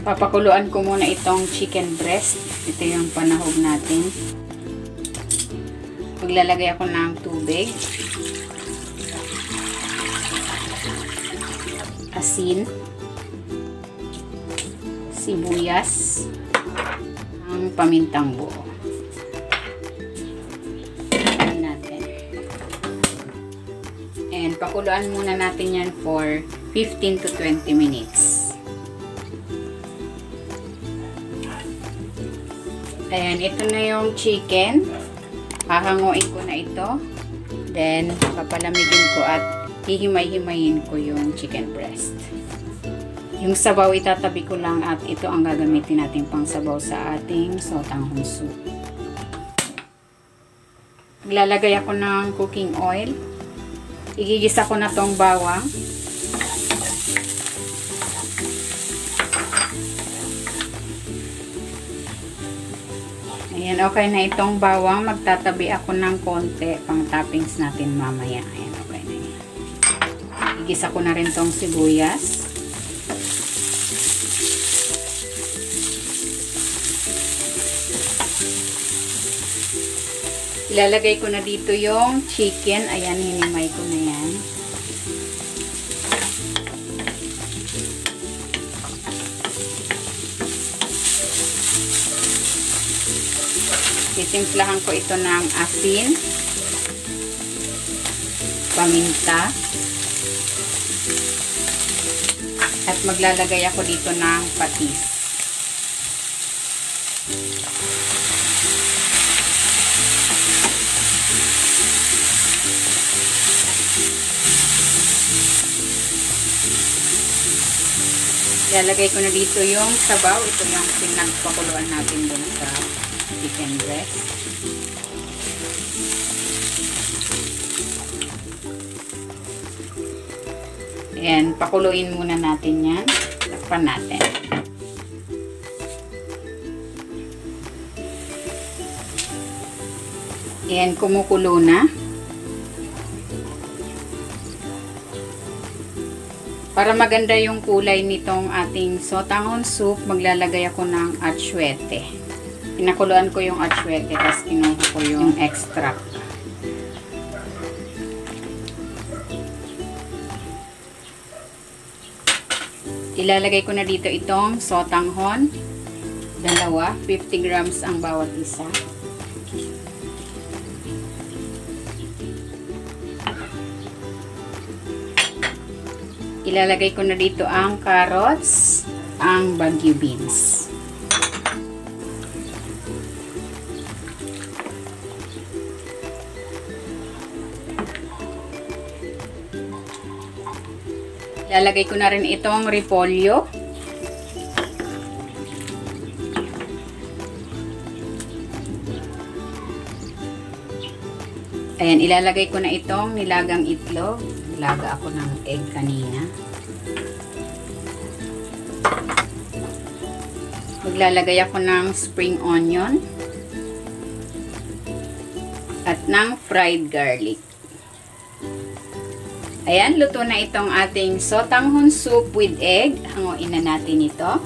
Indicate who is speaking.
Speaker 1: Papakuluan ko muna itong chicken breast. Ito yung panahog natin. Maglalagay ako ng tubig. Asin. Sibuyas. Ang pamintang buo. And pakuluan muna natin yan for 15 to 20 minutes. Ayan, ito na yung chicken. Hahanguin ko na ito. Then, papalamigin ko at hihimay-himayin ko yung chicken breast. Yung sabaw itatabi ko lang at ito ang gagamitin natin pang sabaw sa ating sotanghon soup. Maglalagay ako ng cooking oil. Igigisa ko na tong bawang. Ayan, okay na itong bawang. Magtatabi ako ng konti pang toppings natin mamaya. Ayan, okay na yan. Igisa ko na rin tong sibuyas. Ilalagay ko na dito yung chicken. Ayan, hinimay ko na yan. Titimplahan ko ito ng asin, paminta, at maglalagay ako dito ng patis. Ilalagay ko na dito yung sabaw. Ito yung pinagpakuluan natin dun sa chicken breast. Ayan, pakuluin muna natin yan. Takpan natin. Ayan, kumukulo na. Para maganda yung kulay nitong ating sotanghon soup, maglalagay ako ng atsuete. Pinakuluan ko yung atsuete, tapos kinuha ko yung extract. Ilalagay ko na dito itong sotanghon. Dalawa, 50 grams ang bawat isa. Ilalagay ko na dito ang carrots, ang Baguio beans. Ilalagay ko na rin itong repolyo. Ayan, ilalagay ko na itong nilagang itlog. Nilaga ako ng egg kanina. Maglalagay ako ng spring onion at ng fried garlic. Ayan, luto na itong ating sotanghon soup with egg. Hanguin na natin ito.